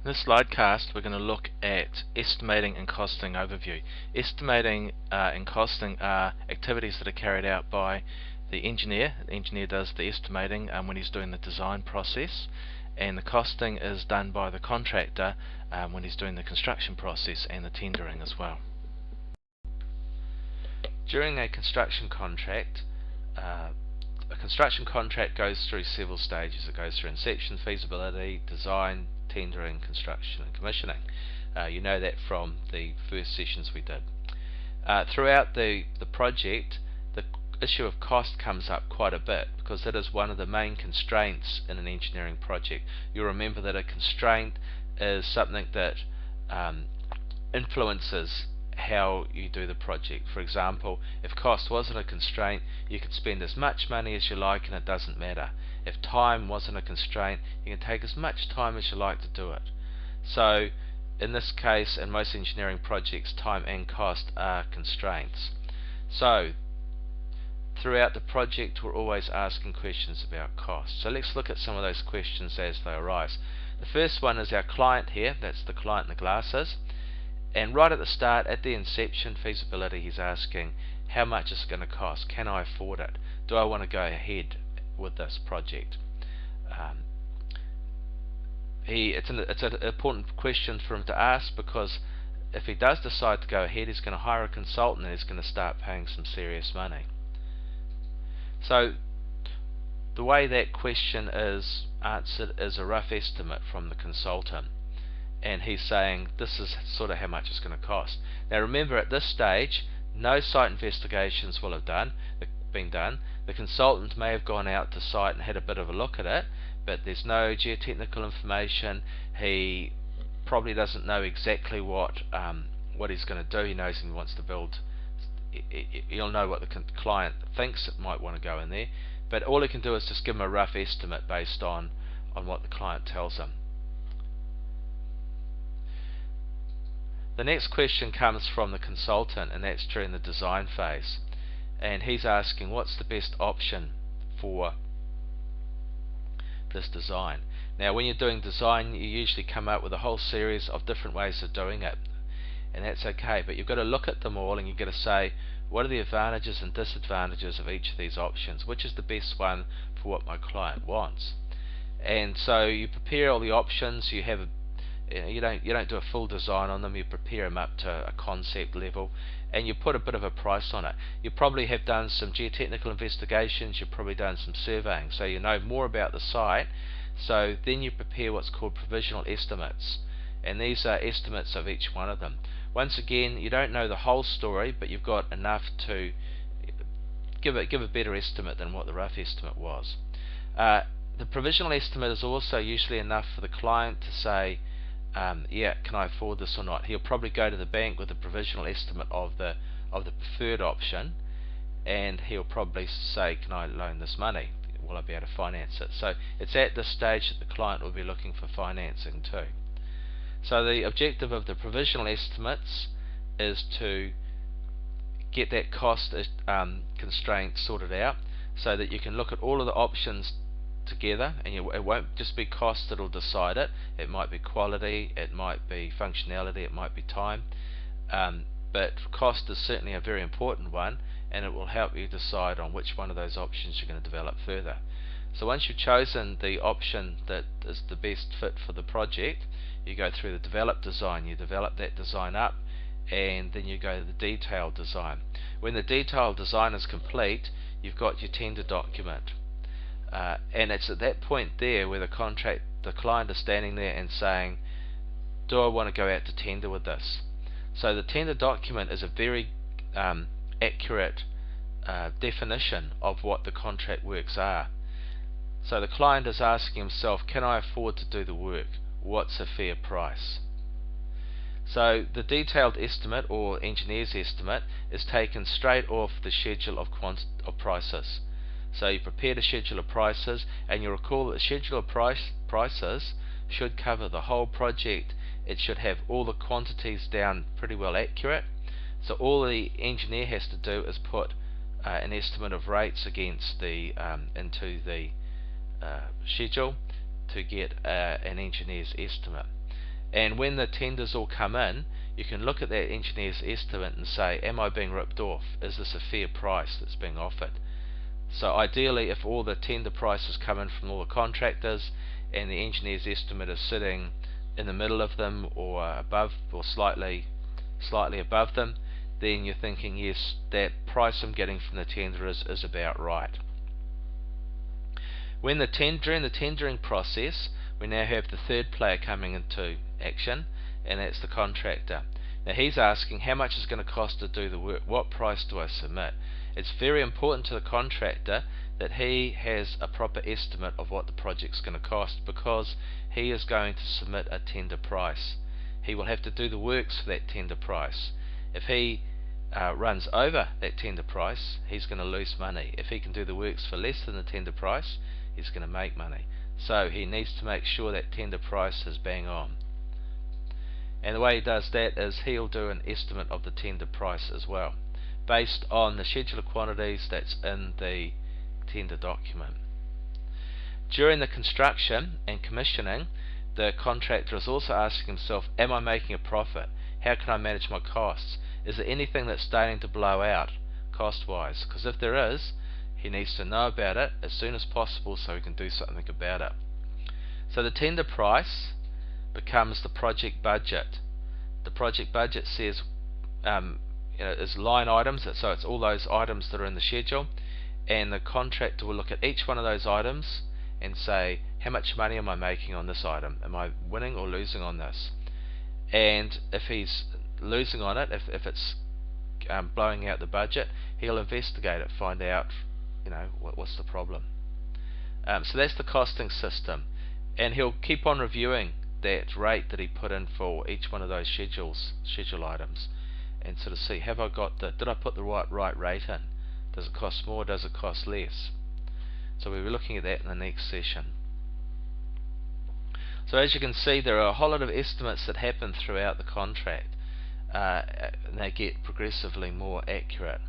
In this slidecast, we're going to look at estimating and costing overview. Estimating and costing are activities that are carried out by the engineer. The engineer does the estimating when he's doing the design process, and the costing is done by the contractor when he's doing the construction process and the tendering as well. During a construction contract goes through several stages. It goes through inception, feasibility, design, tendering, construction and commissioning. You know that from the first sessions we did. Throughout the project, the issue of cost comes up quite a bit because that is one of the main constraints in an engineering project. You'll remember that a constraint is something that influences how you do the project. For example, if cost wasn't a constraint, you could spend as much money as you like and it doesn't matter. If time wasn't a constraint, you can take as much time as you like to do it. So in this case, in most engineering projects, time and cost are constraints. So throughout the project, we're always asking questions about cost. So let's look at some of those questions as they arise. The first one is our client here. That's the client in the glasses. And right at the start, at the inception feasibility, he's asking, how much is it going to cost? Can I afford it? Do I want to go ahead with this project? It's an important question for him to ask, because if he does decide to go ahead, he's going to hire a consultant and he's going to start paying some serious money. So the way that question is answered is a rough estimate from the consultant. And he's saying this is sort of how much it's going to cost. Now remember, at this stage, no site investigations will have been done. The consultant may have gone out to site and had a bit of a look at it, but there's no geotechnical information. He probably doesn't know exactly what he's going to do. He knows he wants to build. He'll know what the client thinks it might want to go in there, but all he can do is just give him a rough estimate based on what the client tells him. The next question comes from the consultant, and that's during the design phase. And he's asking, what's the best option for this design? Now, when you're doing design, you usually come up with a whole series of different ways of doing it. And that's okay, but you've got to look at them all and you've got to say, what are the advantages and disadvantages of each of these options? Which is the best one for what my client wants? And so you prepare all the options. You have you don't do a full design on them. You prepare them up to a concept level, and you put a bit of a price on it. You probably have done some geotechnical investigations. You've probably done some surveying, so you know more about the site. So then you prepare what's called provisional estimates, and these are estimates of each one of them. Once again, you don't know the whole story, but you've got enough to give a better estimate than what the rough estimate was. The provisional estimate is also usually enough for the client to say, yeah, can I afford this or not? He'll probably go to the bank with a provisional estimate of the preferred option, and he'll probably say, can I loan this money? Will I be able to finance it? So it's at this stage that the client will be looking for financing too. So the objective of the provisional estimates is to get that cost constraint sorted out, so that you can look at all of the options together, and it won't just be cost that'll decide it. It might be quality, it might be functionality, it might be time, but cost is certainly a very important one, and it will help you decide on which one of those options you're going to develop further. So once you've chosen the option that is the best fit for the project, you go through the develop design. You develop that design up, and then you go to the detailed design. When the detailed design is complete, you've got your tender document. And it's at that point there where the client is standing there and saying, do I want to go out to tender with this? So the tender document is a very accurate definition of what the contract works are. So the client is asking himself, can I afford to do the work? What's a fair price? So the detailed estimate, or engineer's estimate, is taken straight off the schedule of prices. So you prepare a schedule of prices, and you recall that the schedule of prices should cover the whole project. It should have all the quantities down pretty well accurate. So all the engineer has to do is put an estimate of rates against into the schedule to get an engineer's estimate. And when the tenders all come in, you can look at that engineer's estimate and say, am I being ripped off? Is this a fair price that's being offered? So ideally, if all the tender prices come in from all the contractors and the engineer's estimate is sitting in the middle of them, or above, or slightly above them, then you're thinking, yes, that price I'm getting from the tender is about right. During the tendering process, we now have the third player coming into action, and that's the contractor. Now he's asking, how much is going to cost to do the work? What price do I submit? It's very important to the contractor that he has a proper estimate of what the project's going to cost, because he is going to submit a tender price. He will have to do the works for that tender price. If he runs over that tender price, he's going to lose money. If he can do the works for less than the tender price, he's going to make money. So he needs to make sure that tender price is bang on. And the way he does that is he'll do an estimate of the tender price as well, based on the schedule of quantities that's in the tender document. During the construction and commissioning, the contractor is also asking himself, am I making a profit? How can I manage my costs? Is there anything that's starting to blow out cost-wise? Because if there is, he needs to know about it as soon as possible so he can do something about it. So the tender price becomes the project budget. The project budget says is line items, so it's all those items that are in the schedule, and the contractor will look at each one of those items and say, how much money am I making on this item? Am I winning or losing on this? And if he's losing on it, if it's blowing out the budget, he'll investigate it, find out what's the problem. So that's the costing system, and he'll keep on reviewing that rate that he put in for each one of those schedule items, and sort of see, did I put the right rate in? Does it cost more? Does it cost less? So we'll be looking at that in the next session. So as you can see, there are a whole lot of estimates that happen throughout the contract, and they get progressively more accurate.